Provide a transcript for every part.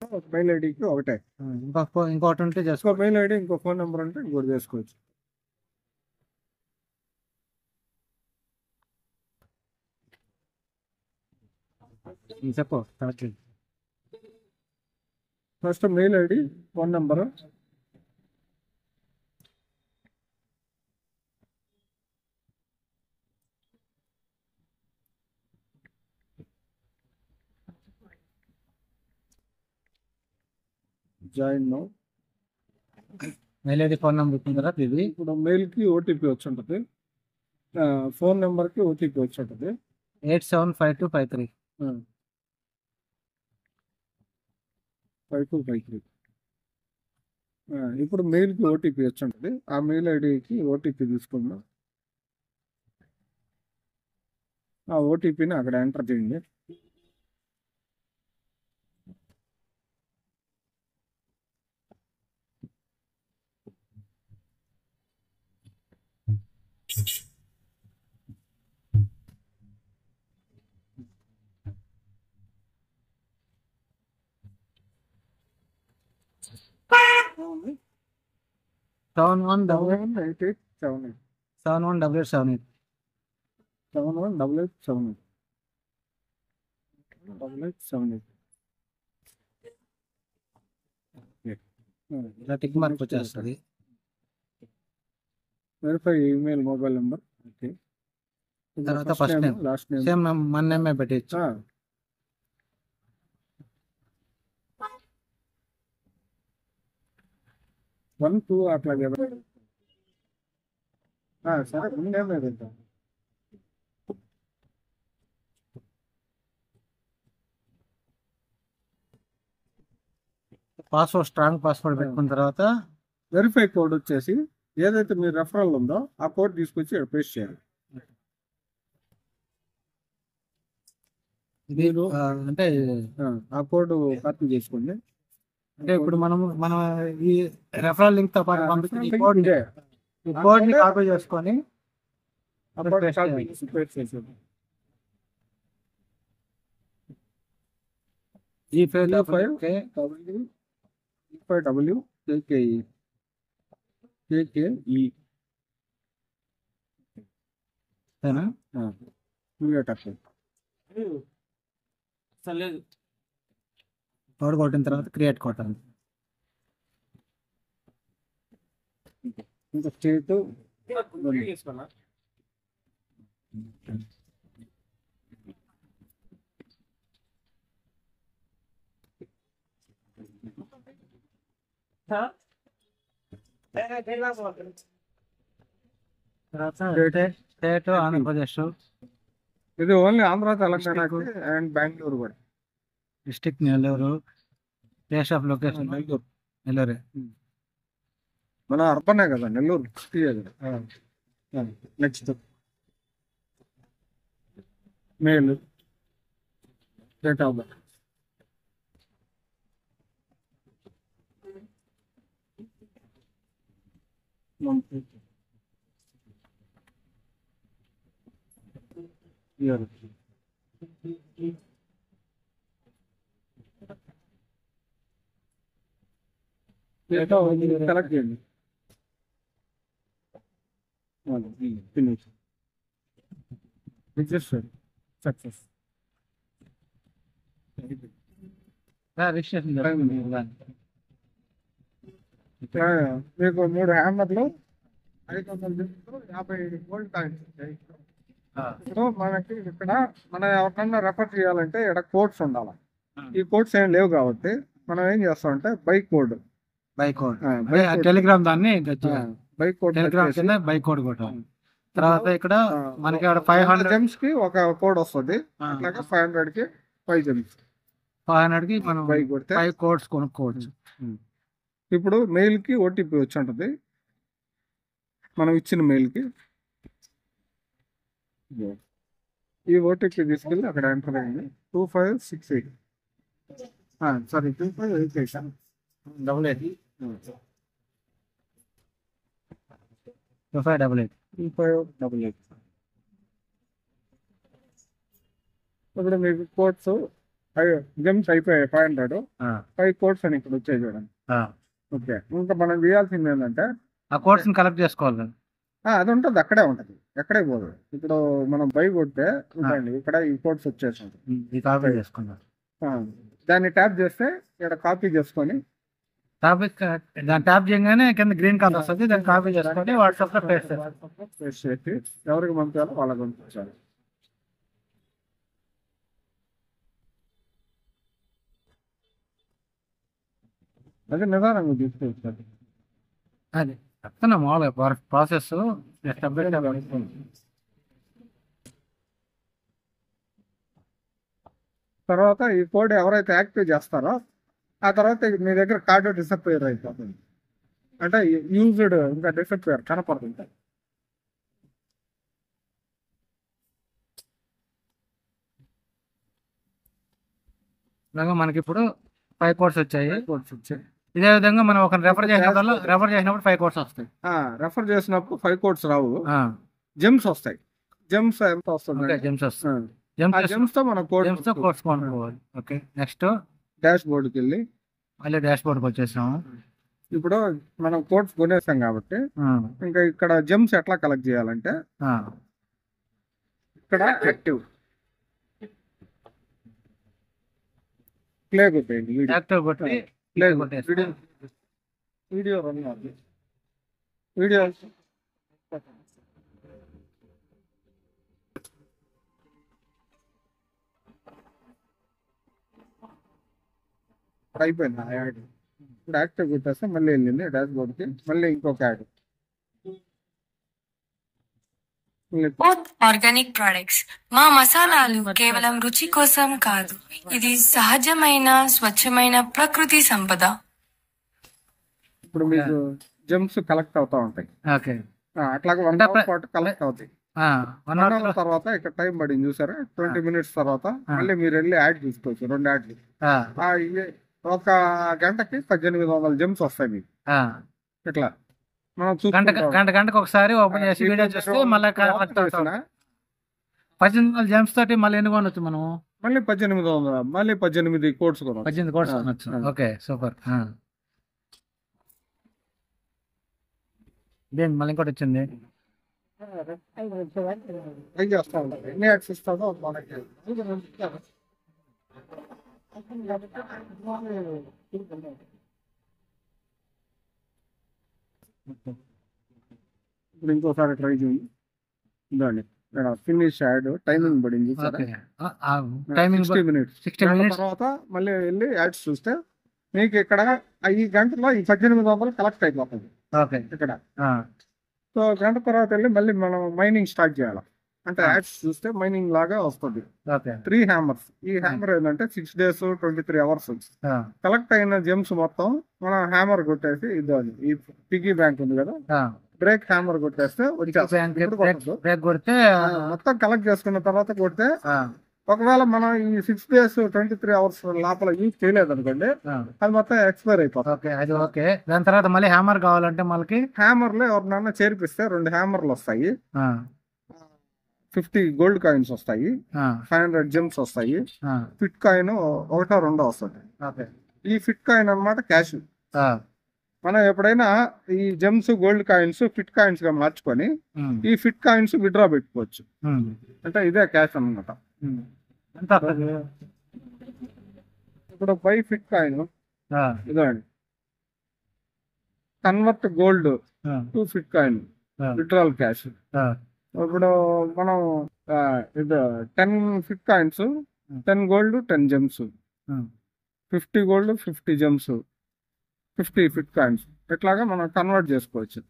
ఒక మెయిల్ ఐడికి ఒకటే. ఇంకోటి ఉంటే ఇంకో చేసుకో. మెయిల్ ఐడి ఇంకో ఫోన్ నెంబర్ ఉంటే ఇంకోటి చేసుకోవచ్చు. చెప్పు స్టార్ట్ చేయి. First mail ID, phone number, join now. Mail ID phone number ఇచ్చిన తర్వాత ఇది ఇప్పుడు మెయిల్కి ఓటీపీ వచ్చి ఉంటుంది, ఫోన్ నెంబర్కి ఓటీపీ వచ్చి ఉంటుంది. 875253. 5253. ఇప్పుడు మెయిల్కి ఓటీపీ వచ్చి ఉంటుంది. ఆ మెయిల్ ఐడికి ఓటీపీ తీసుకుందాం. ఆ ఓటీపీని అక్కడ ఎంటర్ చేయండి. Seven one double 718878. 718878. 718878. 8878. ఇలా టిక్ మార్క్ వచ్చేస్తుంది. Verify email, mobile number. Okay. తర్వాత first name, last name, same మన నేమే పెట్టచ్చు. 1 2 అట్లాగే. సరే, ముందేం లేదు. పాస్వర్డ్, స్ట్రాంగ్ పాస్వర్డ్ పెట్టుకున్న తర్వాత వెరిఫై కోడ్ వచ్చేసి ఏదైతే మీ రెఫరల్ ఉందో ఆ కోడ్ తీసుకొచ్చి ఇక్కడ పేస్ట్ చేయాలి. ఇది అంటే ఆ కోడ్ కాపీ చేసుకోండి. అంటే ఇప్పుడు మనం ఈ రెఫరల్ లింక్ తో పాటు పంపించిన ఈ ఇదే. కోడ్ ని కాపీ చేసుకొని ఆ కోడ్ కాపీ చేసి పేస్ట్ చేసేది. G5W KKE. కోడ్ కొట్టిన తర్వాత క్రియేట్ కొట్టాలి. ఇంకా స్టేట్ స్టేట్ ఆంధ్రప్రదేశ్, ఇది ఓన్లీ ఆంధ్ర, తెలంగాణ అండ్ బెంగళూరు కూడా. District Nellore, place of location నెల్లూరే. మన అర్బనే కదా, Nellore city. Next mail, date of birth, year, select చేయండి. Finish, register, success. మీకు 3 హ్యామర్లు, 500 50 గోల్డ్ కాయిన్స్ ఉంటాయి. ఇప్పుడు మనకి ఇక్కడ మనం ఎవరికన్నా రెఫర్ చేయాలంటే ఇక్కడ కోడ్స్ ఉండాలి. ఈ కోడ్స్ ఏం లేవు కాబట్టి మనం ఏం చేస్తామంటే బై కోడ్ టెలిగ్రామ్ దాన్ని బై కోడ్ బై కోడ్ కొట్టాలి. తర్వాత ఇక్కడ మనకి 500 జెమ్స్ కి ఒక కోడ్ వస్తుంది. అట్లాగే 500 కి 5 జెమ్స్. 500 కి మనం బై కొడితే 5 కోడ్స్ కొనుక్కోవచ్చు. ఇప్పుడు మెయిల్ కి ఓటీపీ వచ్చి ఉంటుంది. మనం ఇచ్చిన మెయిల్ కి ఈ ఓటీపీ తీసుకెళ్ళి అక్కడ ఎంటర్ అయ్యింది. 2568. సారీ 2588. 2588. ఇప్పుడు మీకు కోడ్స్ జెమ్స్ అయిపోయాయి 500, ఆ, 5 కోడ్స్ అని ఇక్కడ వచ్చాయి చూడండి. ఆ. ఓకే, ఇంకా మనం చేయాల్సింది ఏంటంటే ఆ కోడ్స్ కలెక్ట్ చేసుకోవాలి కదా. అది ఉంటుంది, అక్కడే ఉంటుంది, ఎక్కడే పోదు. ఇప్పుడు మనం బై కొడితే ఉండండి, ఇక్కడ ఈ కోడ్స్ వచ్చేసి ఈ కాపీ చేసుకున్నాం. దాన్ని ట్యాప్ చేస్తే ఇక్కడ కాపీ చేసుకొని టాపిక్ దాన్ని ట్యాప్ చేయగానే కింద గ్రీన్ కలర్ వస్తుంది, దాన్ని కాపీ చేసుకొని వాట్సాప్ లో పేస్ట్ చేస్తాం. పేస్ట్ చేసి ఎవరికి పంపించాలో వాళ్ళకి పంపించాలి. అది నిదానంగా తీసుకొచ్చారు. అది చెప్తున్నా మామూలుగా ప్రాసెస్ స్టెప్ బై స్టెప్. తర్వాత ఈ కోడ్ ఎవరైతే యాక్టివ్ చేస్తారో ఆ తర్వాత మీ దగ్గర కార్డు డిసప్పేర్ అయిపోతుంది, అంటే యూజ్డ్ ఇంకా డిసప్పేర్ కనపడుతుంది. ఇలాగా మనకి ఇప్పుడు 5 కోడ్స్ వచ్చాయి. కోడ్స్ వచ్చాయి. ఇదే విధంగా మనం ఒక రెఫర్ చేసినప్పుడు 5 కోడ్స్ వస్తాయి. రెఫర్ చేసినప్పుడు 5 కోడ్స్ రావు, ఆ, జెమ్స్ వస్తాయి. జెమ్స్ ఎంత వస్తుంది? ఓకే, జెమ్స్ వస్తాయి. జెమ్స్ తో మనం జెమ్స్ తో కోడ్స్ కొనుక్కోవాలి. ఓకే, నెక్స్ట్ డాష్ బోర్డ్కి వెళ్ళి మళ్ళీ డాష్ బోర్డ్కి వచ్చేసాము. ఇప్పుడు మనం కోడ్స్ కొనేసాం కాబట్టి ఇంకా ఇక్కడ జెమ్స్ ఎట్లా కలెక్ట్ చేయాలంటే ఇక్కడ యాక్టివ్ ప్లే కొట్టేయండి, యాక్టివ్ కొట్టి ప్లే కొట్టేసి వీడియో రన్ అవుతుంది. వీడియో అయిపోయింది ఆ యాడ్. ఇప్పుడు యాక్టివ్ కొట్టేస్తే మళ్ళీ వెళ్ళింది డాష్ బోర్డ్కి, మళ్ళీ ఇంకొక యాడ్. Organic products. మా మసాలాలు కేవలం రుచి కోసం కాదు, ఇది సహజమైన స్వచ్ఛమైన ప్రకృతి సంపద. ఇప్పుడు మీకు జెమ్స్ కలెక్ట్ అవుతా ఉంటాయి. ఓకే, అట్లాగే 1 అవర్ పాటు కలెక్ట్ అవుతాయి. 1 1 అవర్ తర్వాత ఇక్కడ టైం పడింది చూసారా, 20 మినిట్స్ తర్వాత మళ్ళీ మీరు వెళ్ళి యాడ్ చూసుకోవచ్చు, 2 యాడ్లు. ఒక గంటకి 1800 జెమ్స్ వస్తాయి మీకు. ఇట్లా మనం గంటకు ఒకసారి ఓపెన్ చేసి వీడియో చూస్తే మళ్ళీ 1800 జెమ్స్ తోటి మళ్ళీ ఎన్ని కొనొచ్చు మనం? మళ్ళీ 1800, మళ్ళీ 18 కోడ్స్ కొనవచ్చు. 18 కోడ్స్ కొనొచ్చు. Okay, super. దేని మళ్ళీ ఇంకోటి వచ్చింది. ట్రై చేస్తా ఉంటాం, ఎన్ని యాడ్స్ ఇస్తాడో మనకి. ఇప్పుడు ఇంకోసారి ట్రై చేయండి. ఇదండి ఫినిష్ యాడ్, టైమింగ్ పడింది టైమింగ్ 60 మినిట్స్. 60 మినిట్స్ తర్వాత మళ్ళీ వెళ్ళి యాడ్స్ చూస్తే మీకు ఇక్కడ ఈ గంటలో ఈ 1800 కలెక్ట్ అయిపోతుంది ఓకే ఇక్కడ. సో గంట తర్వాత వెళ్ళి మళ్ళీ మనం మైనింగ్ స్టార్ట్ చేయాలి, అంటే యాడ్స్ చూస్తే మైనింగ్ లాగా వస్తుంది. 3 హ్యామర్స్. ఈ హ్యామర్ ఏంటంటే 6 days 23 hours కలెక్ట్ అయిన జెమ్స్ మొత్తం మనం హ్యామర్ కొట్టేసి, ఇది ఈ పిగ్గీ బ్యాంక్ ఉంది కదా, బ్రేక్ హ్యామర్ కొట్టేస్తే బ్రేక్ కొడితే మొత్తం కలెక్ట్ చేసుకున్న తర్వాత కొడితే, ఒకవేళ మనం ఈ 6 days 23 hours లోపల యూజ్ చేయలేదు అనుకోండి, అది మొత్తం ఎక్స్పైర్ అయిపోతుంది. అది ఓకే. దాని తర్వాత మళ్ళీ హ్యామర్ కావాలంటే మనకి హ్యామర్ లో ఎవరినన్నా చేర్పిస్తే 2 హ్యామర్లు వస్తాయి, 50 గోల్డ్ కాయిన్స్ వస్తాయి, 500 జెమ్స్ వస్తాయి, ఫిట్ కాయిన్ 1-2 వస్తుంది. ఈ ఫిట్ కాయిన్ అన్నమాట క్యాష్. మనం ఎప్పుడైనా ఈ gems gold coins fit coins గా మార్చుకొని ఈ ఫిట్ కాయిన్స్ విత్డ్రా పెట్టుకోవచ్చు, అంటే ఇదే క్యాష్ అన్నమాట. ఇప్పుడు బై ఫిట్ కాయిన్ ఇదండి, convert gold to fit coin, withdrawal cash. ఇప్పుడు మనం ఇది 10 fit coins, 10 gold 10 gems, 50 gold 50 gems, 50 fit coins, ఇట్లాగా మనం కన్వర్ట్ చేసుకోవచ్చు.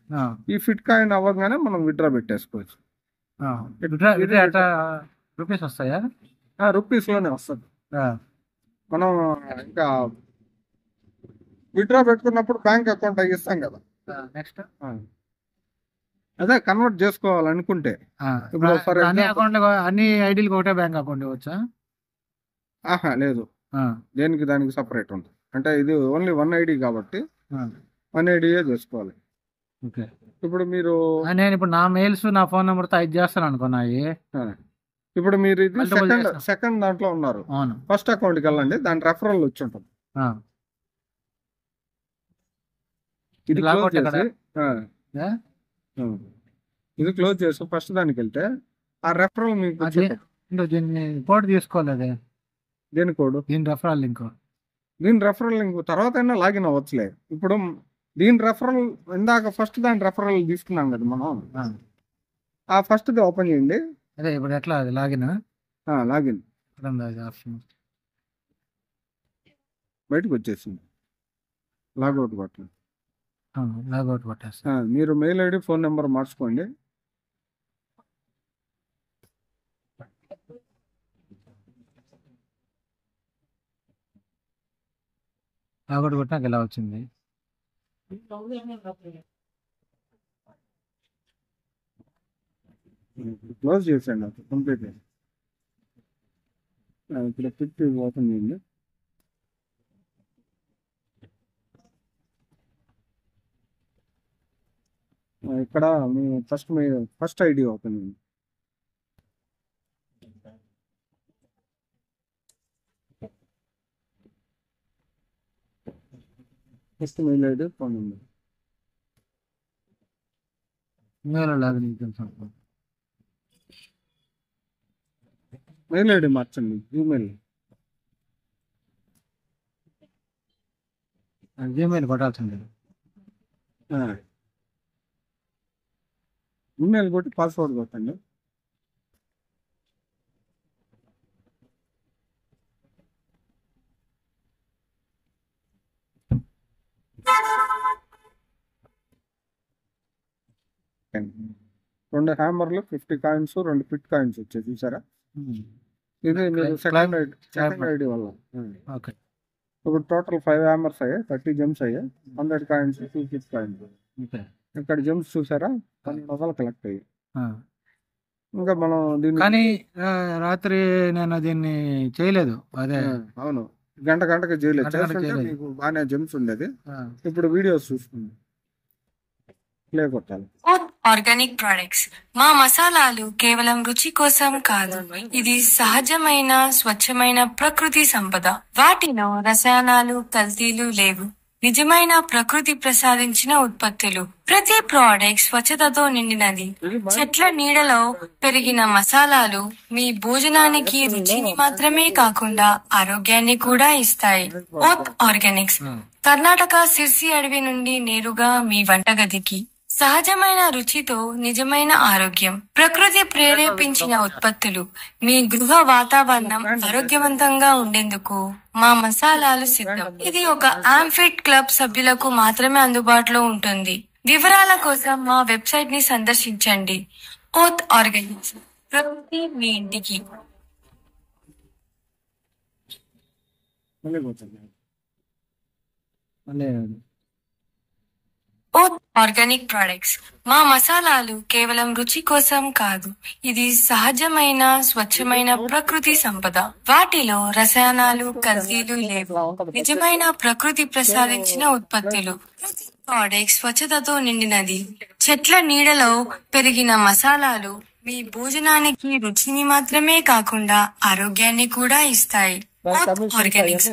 ఈ ఫిట్ కాయిన్ అవ్వగానే మనం విత్డ్రా పెట్టేసుకోవచ్చు. రూపీస్ వస్తాయా? రూపీస్ లోనే వస్తుంది. మనం ఇంకా విత్డ్రా పెట్టుకున్నప్పుడు బ్యాంక్ అకౌంట్ ఇస్తాం కదా, నెక్స్ట్ అదే కన్వర్ట్ చేసుకోవాలనుకుంటే ఇప్పుడు ఫర్ అన్ని ఐడీలకు ఒకటే బ్యాంక్ అకౌంట్ ఇవ్వచ్చా? లేదు, దేనికి దానికి సపరేట్ ఉంటుంది. అంటే ఇది ఓన్లీ 1 ID కాబట్టి 1 IDయే చేసుకోవాలి. ఇప్పుడు మీరు నేను ఇప్పుడు నా మెయిల్స్ నా ఫోన్ నెంబర్తో ఇది చేస్తాను అనుకున్నాయి, ఇప్పుడు మీరు ఇది Multiple సెకండ్ చేస్తాం. సెకండ్ దాంట్లో ఉన్నారు. అవును. ఫస్ట్ అకౌంట్కి వెళ్ళండి, దాని రెఫరల్ వచ్చి ఉంటుంది. ఆ. ఇది లాగ్ క్లోజ్ అవుట్ ఎక్కడ? చేసి ఏ? ఇది క్లోజ్ చేసి ఫస్ట్ దానికి వెళ్తే ఆ రెఫరల్ మీకు అది దీన్ని కోడ్ తీసుకోవాలి. అదే దేని కోడ్, దీని రెఫరల్ లింక్. దీని రెఫరల్ లింక్ తర్వాత అయినా లాగిన్ అవ్వచ్చులే. ఇప్పుడు దీని రెఫరల్ ఇందాక ఫస్ట్ దాని రెఫరల్ తీసుకున్నాం కదా మనం, ఆ ఫస్ట్ది ఓపెన్ చేయండి. అదే ఇప్పుడు ఎట్లా అది లాగిన్ లాగిన్ ఆప్షన్ బయటకు వచ్చేసింది. Logout button. లాగౌట్ పట్టేస్తా. మీరు మెయిల్ ఐడి ఫోన్ నెంబర్ మార్చుకోండి. లాగౌట్ కొట్టినాక ఇలా వచ్చింది. క్లోజ్ చేసేయండి అది కంప్లీట్. ఇక్కడ క్లిక్ ఓపెన్ చేయండి. ఇక్కడ మీ ఫస్ట్ ఐడి ఓపెన్ చేయండి. First mail ID phone number. Mail login mail ID మార్చండి. ఈమెయిల్ జీమెయిల్ కొట్టాల్సింది. ఈమెయిల్ కొట్టి పాస్వర్డ్ కొట్టండి. రెండు హ్యామర్లు 50 కాయిన్స్, 2 పిట్ కాయిన్స్ వచ్చాయి చూసారా. ఇది మీరు సెకండ్ ఐడి వల్ల. ఓకే. ఇప్పుడు టోటల్ 5 హ్యామర్స్ అయ్యాయి, 30 జెమ్స్ అయ్యాయి, 100 కాయిన్స్, 2 పిట్ కాయిన్స్. ఓకే. ఇక్కడ జెమ్స్ చూసారా 12 కలెక్ట్ అయ్యాయి. ఇంకా మనం దీన్ని కానీ రాత్రి నేను దీన్ని చేయలేదు. అదే అవును, గంటకి చేయలేదు. గంటకి చేస్తుంటే చేయలేదు. మీకు బాగానే జెమ్స్ ఉండేది. ఇప్పుడు వీడియోస్ చూస్తుంది. ప్లే కొట్టాలి. Oath organic products. మా మసాలాలు కేవలం రుచి కోసం కాదు, ఇది సహజమైన స్వచ్ఛమైన ప్రకృతి సంపద. వాటిలో రసాయనాలు, కల్తీలు లేవు. నిజమైన ప్రకృతి ప్రసాదించిన ఉత్పత్తులు. ప్రతి ప్రోడక్ట్ స్వచ్ఛతతో నిండినది. చెట్ల నీడలో పెరిగిన మసాలాలు మీ భోజనానికి రుచిని మాత్రమే కాకుండా ఆరోగ్యాన్ని కూడా ఇస్తాయి. Oath Organics. కర్ణాటక సిర్సి అడవి నుండి నేరుగా మీ వంటగదికి. సహజమైన రుచితో నిజమైన ఆరోగ్యం. ప్రకృతి ప్రేరేపించిన ఉత్పత్తులు. మీ గృహ వాతావరణం ఆరోగ్యవంతంగా ఉండేందుకు మా మసాలాలు సిద్ధం. ఇది ఒక ఆంఫిట్ క్లబ్ సభ్యులకు మాత్రమే అందుబాటులో ఉంటుంది. వివరాల కోసం మా వెబ్సైట్ ని సందర్శించండి. Oath Organics. ప్రకృతి మీ ఇంటికి. Oath organic products. మా మసాలాలు కేవలం రుచి కోసం కాదు, ఇది సహజమైన స్వచ్ఛమైన ప్రకృతి సంపద. వాటిలో రసాయనాలు, కల్తీలు లేవు. నిజమైన ప్రకృతి ప్రసాదించిన ఉత్పత్తులు. ప్రతి ప్రోడక్ట్ స్వచ్ఛతతో నిండినది. చెట్ల నీడలో పెరిగిన మసాలాలు మీ భోజనానికి రుచిని మాత్రమే కాకుండా ఆరోగ్యాన్ని కూడా ఇస్తాయి. Oath Organics.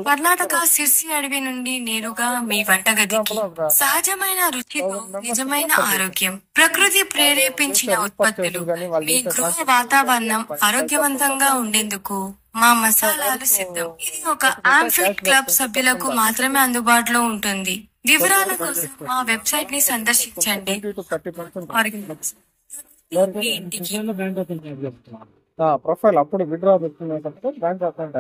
కర్ణాటక సిర్సి అడవి నుండి నేరుగా మీ వంటగదికి. సహజమైన రుచితో నిజమైన ఆరోగ్యం. ప్రకృతి ప్రేరేపించిన ఉత్పత్తులు. మీ గృహ వాతావరణం ఆరోగ్యవంతంగా ఉండేందుకు మా మసాలాలు సిద్ధం. ఇది ఒక ఆంఫిట్ క్లబ్ సభ్యులకు మాత్రమే అందుబాటులో ఉంటుంది. వివరాల కోసం మా వెబ్సైట్ ని సందర్శించండి. ఆర్గానిక్స్. మీ ఇంటికి. ప్రొఫైల్ అప్పుడు విడ్రా పెట్టుకునేటప్పుడు బ్యాంక్ అకౌంట్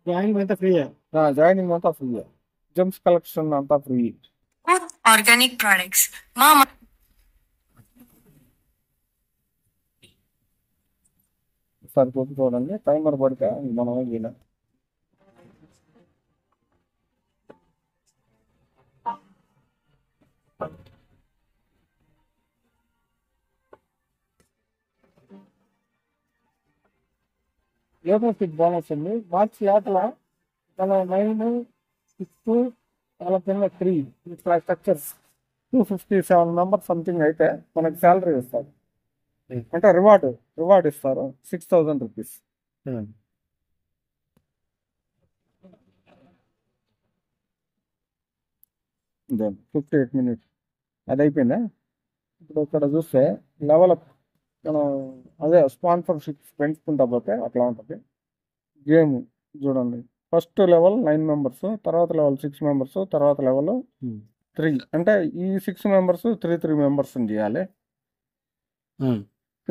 జాయినింగ్ అంతా ఫ్రీ. జాయినింగ్ అంతా ఫ్రీ, జెమ్స్ కలెక్షన్ అంతా ఫ్రీ. Oath organic products. మా ఒకసారి కొట్టి చూడండి, టైమర్ పడితే మనం ఏం లేటెస్ట్ బోనస్ ఉంది. మార్చి ఏటల మన 9, 6 వాళ్ళ కింద 3 ఇట్లా స్ట్రక్చర్స్ 257 మెంబర్స్ సంథింగ్ అయితే మనకి శాలరీ ఇస్తారు. అంటే రివార్డ్ ఇస్తారు 6,000 రూపీస్. 58 మినిట్స్ అది అయిపోయిందా. ఇప్పుడు ఇక్కడ చూస్తే లెవెల్ అప్ మనం అదే స్పాన్సర్షిప్స్ పెంచుకుంటా పోతే అట్లా ఉంటుంది గేమ్. చూడండి, ఫస్ట్ లెవెల్ 9 మెంబర్స్, తర్వాత లెవెల్ 6 మెంబర్స్, తర్వాత లెవెల్ 3. అంటే ఈ 6 మెంబర్స్ 3 మెంబర్స్ చేయాలి.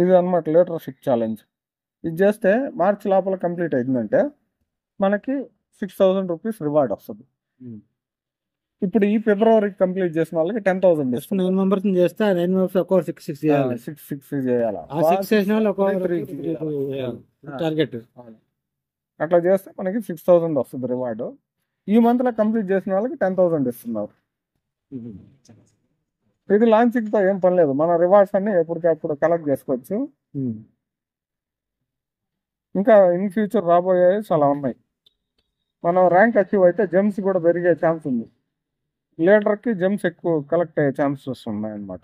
ఇది అనమాట లీడర్షిప్ ఛాలెంజ్. ఇది చేస్తే మార్చి లోపల కంప్లీట్ అయిందంటే మనకి 6,000 రూపీస్ రివార్డ్ వస్తుంది. ఇప్పుడు ఈ ఫిబ్రవరికి కంప్లీట్ చేసిన వాళ్ళకి 10,000 జస్ట్ 9 మెంబర్స్ చేస్తే ఆ 9 మెంబర్స్ ఒక్కొక్క 6 చేయాలి. 6 చేయాలి. ఆ 6 చేసిన వాళ్ళు ఒక్కొక్క టార్గెట్. అట్లా చేస్తే మనకి 6,000 వస్తుంది రివార్డు. ఈ మంత్ లో కంప్లీట్ చేసిన వాళ్ళకి 10,000 ఇస్తున్నారు. ఇది లాంచింగ్ తో ఏం పని లేదు, మన రివార్డ్స్ అన్ని ఎప్పటికప్పుడు కలెక్ట్ చేసుకోవచ్చు. ఇంకా ఇన్ ఫ్యూచర్ రాబోయే చాలా ఉన్నాయి. మనం ర్యాంక్ అచీవ్ అయితే జెమ్స్ కూడా పెరిగే ఛాన్స్ ఉంది. లీడర్కి జెమ్స్ ఎక్కువ కలెక్ట్ అయ్యే ఛాన్సెస్ ఉన్నాయి అన్నమాట.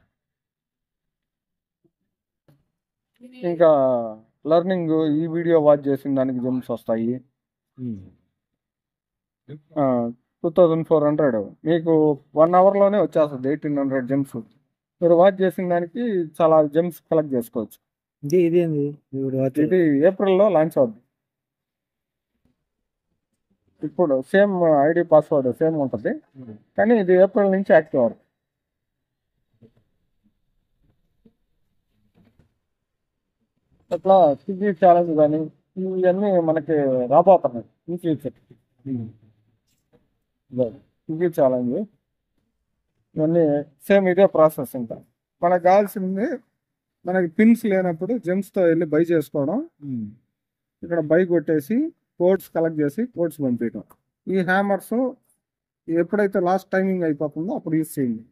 ఇంకా లెర్నింగ్ ఈ వీడియో వాచ్ చేసిన దానికి జెమ్స్ వస్తాయి. 2,400 మీకు 1 అవర్లోనే వచ్చేస్తుంది. 1,800 జెమ్స్ మీరు వాచ్ చేసిన దానికి చాలా జెమ్స్ కలెక్ట్ చేసుకోవచ్చు. ఇది ఏప్రిల్లో లాంచ్ అవుతుంది. ఇప్పుడు సేమ్ ఐడి పాస్వర్డ్ సేమ్ ఉంటుంది, కానీ ఇది ఏప్రిల్ నుంచి యాక్టివ్ అవుతుంది. అట్లా స్విగ్గీ ఛాలెంజ్ కానీ ఇవన్నీ మనకి రాబోతున్నాయి ఇన్ ఫ్యూచర్. స్విగ్గీ ఛాలెంజ్ ఇవన్నీ సేమ్ ఇదే ప్రాసెస్. ఇంకా మనకు కావాల్సింది మనకి పిన్స్ లేనప్పుడు జెమ్స్తో వెళ్ళి బై చేసుకోవడం. ఇక్కడ బై కొట్టేసి కోడ్స్ కలెక్ట్ చేసి కోడ్స్ పంపించడం. ఈ హ్యామర్స్ ఎప్పుడైతే లాస్ట్ టైమింగ్ అయిపోతుందో అప్పుడు యూజ్ చేయండి.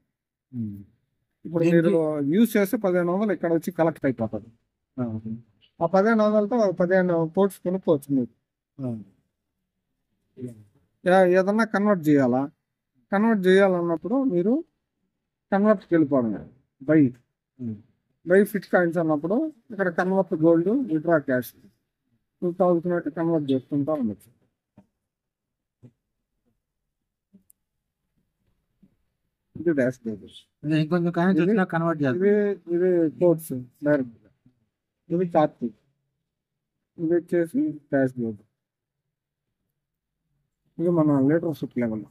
ఇప్పుడు మీరు యూజ్ చేస్తే 1,500 ఇక్కడ వచ్చి కలెక్ట్ అయిపోతుంది. ఆ 1,500తో 15 కోడ్స్ కొనుక్కోవచ్చు మీరు. ఏదన్నా కన్వర్ట్ చేయాలన్నప్పుడు మీరు కన్వర్ట్కి వెళ్ళిపోవడం. బై ఫిట్ కాయిన్స్ అన్నప్పుడు ఇక్కడ కన్వర్ట్ గోల్డ్, విత్డ్రా క్యాష్ కావాల్సినట్టు కన్వర్ట్ చేసుకుంటా ఉండొచ్చు. ఇది డాష్ బోర్డ్. కన్వర్ట్ ఇది కోడ్స్ డైరెక్ట్. ఇది చార్ట్. ఇది వచ్చేసి డాష్ బోర్డ్. ఇది మన లీడర్షిప్ లెవెల్.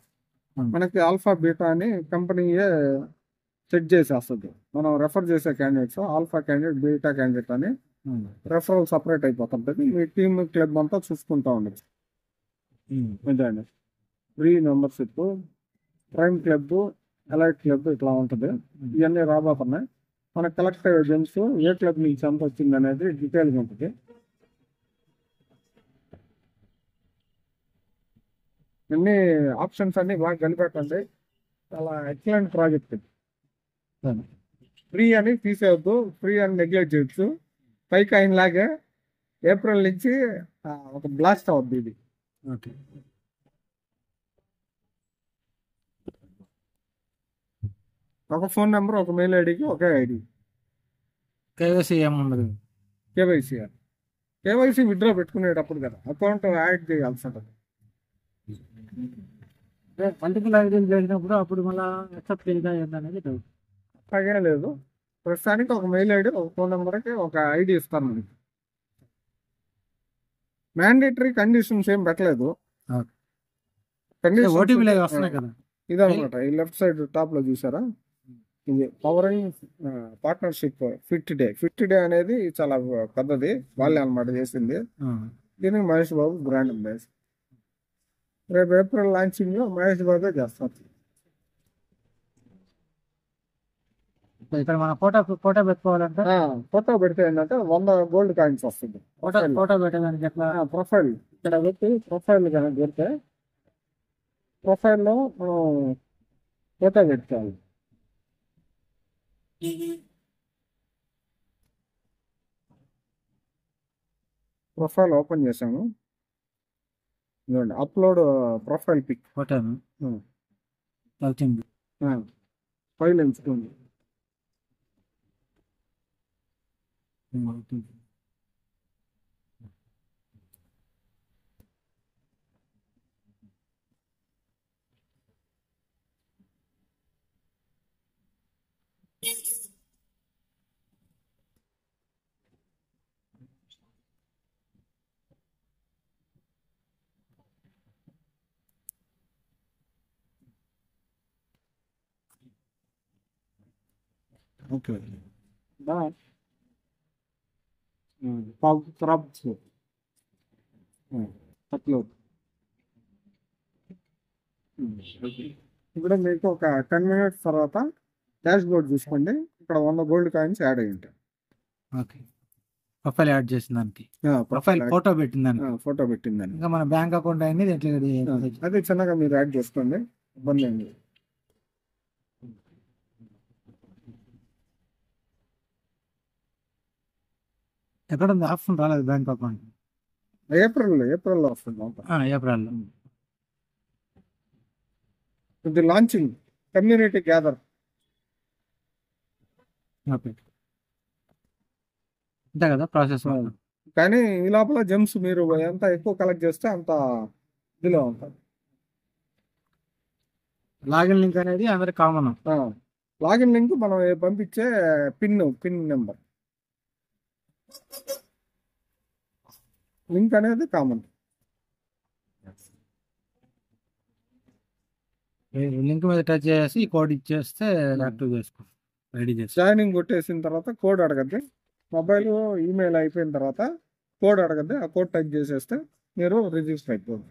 మనకి ఆల్ఫా బీటా అని కంపెనీయే సెట్ చేసేస్తుంది. మనం రెఫర్ చేసే candidates alpha candidate, beta candidate అని రెఫరల్ సపరేట్ అయిపోతుంటుంది. మీ టీమ్ క్లబ్ అంతా చూసుకుంటా ఉండొచ్చు. ఏంటండి free membership, prime club, elite club ఇట్లా ఉంటుంది. ఇవన్నీ రాబోతున్నాయి. మన కలెక్ట్ అయ్యే జెమ్స్ ఏ క్లబ్ నుంచి ఎంత వచ్చింది అనేది డీటెయిల్గా ఉంటుంది. అన్ని ఆప్షన్స్ అన్ని బాగా కలిపెట్టండి. చాలా ఎక్సలెంట్ ప్రాజెక్ట్. ఫ్రీ అని తీసేయద్దు, ఫ్రీ అని నెగ్లెక్ట్ చేయొచ్చు. పైకి అయినలాగే ఏప్రిల్ నుంచి ఒక బ్లాస్ట్ అవుద్ది ఇది. ఒక ఫోన్ నెంబర్, ఒక మెయిల్ ఐడికి ఒకే ఐడి. కేవైసీ ఏముండదు. కేవైసీ విత్డ్రా పెట్టుకునేటప్పుడు కదా అకౌంట్ యాడ్ చేయాల్సి ఉంటుంది. మల్టిపుల్ ఐడీలు చేసినప్పుడు అప్పుడు మళ్ళీ యాక్సెప్ట్ అనేది డౌట్. అలాగే లేదు, ప్రస్తుతానికి ఒక మెయిల్ ఐడి, ఒక ఫోన్ నెంబర్కి ఒక ఐడి ఇస్తాను. మనకి మ్యాండేటరీ కండిషన్స్ ఏం పెట్టలేదు. ఓటీపీలు వస్తున్నాయి కదా. ఇదనమాట ఈ లెఫ్ట్ సైడ్ టాప్ లో చూసారా, ఇది పవరింగ్ పార్ట్నర్షిప్ ఫిట్ డే అనేది చాలా పెద్దది. వాళ్ళే అనమాట చేసింది. దీనికి మహేష్ బాబు బ్రాండ్ అంబాసిడర్. రేపు ఏప్రిల్ లాంచింగ్ లో మహేష్ బాబే చేస్తారు. ఇక్కడ మన ఫోటో పెట్టుకోవాలంటే ఫోటో పెడితే ఏంటంటే 100 గోల్డ్ కాయిన్స్ వస్తుంది. ఫోటో పెట్టడానికి ఎట్లా? ప్రొఫైల్ ఇక్కడ పెట్టి ప్రొఫైల్ కనుక పెడితే ప్రొఫైల్లో మనం ఫోటో పెట్టుకోవాలి. ప్రొఫైల్ ఓపెన్ చేసాము. అప్లోడ్ ప్రొఫైల్ పిక్ ఫోటోను ఫైల్ ఎంచుకోండి. ఓకే. పావు ఖరాబ్ తక్కువ. ఇప్పుడు మీకు ఒక 10 మినిట్స్ తర్వాత డాష్ బోర్డ్ చూసుకోండి. ఇక్కడ 100 గోల్డ్ కాయిన్స్ యాడ్ అయ్యి ఉంటాయి. ఓకే. ప్రొఫైల్ యాడ్ చేసిన దానికి ప్రొఫైల్ ఫోటో పెట్టిన దానికి ఫోటో పెట్టిందని ఇంకా మన బ్యాంక్ అకౌంట్ అయింది ఎట్లా అది చిన్నగా మీరు యాడ్ చేసుకోండి, ఇబ్బంది ఏంది. ఎక్కడ ఉంది ఆప్షన్ రాలేదు బ్యాంక్ అకౌంట్ ఏప్రిల్లో వస్తుంది. ఏప్రిల్ ఇది లాంచింగ్ కమ్యూనిటీ గ్యాదర్. ఓకే అంతే కదా ప్రాసెస్. కానీ ఈ లోపల జెమ్స్ మీరు ఎంత ఎక్కువ కలెక్ట్ చేస్తే అంత ఇదిలో ఉంటుంది. లాగిన్ లింక్ అనేది అందరికి కామన్. లాగిన్ లింక్ మనం పంపించే పిన్ నెంబర్ లింక్ అనేది కామన్. లింక్ మీద టచ్ చేసి ఈ కోడ్ ఇచ్చేస్తే యాక్టివ్ చేసుకో రెడీ చేసి జాయినింగ్ కొట్టేసిన తర్వాత కోడ్ అడగద్ది. మొబైల్ ఈమెయిల్ అయిపోయిన తర్వాత కోడ్ అడగద్ది. ఆ కోడ్ టైప్ చేసేస్తే మీరు రిజిస్టర్ అయిపోతుంది.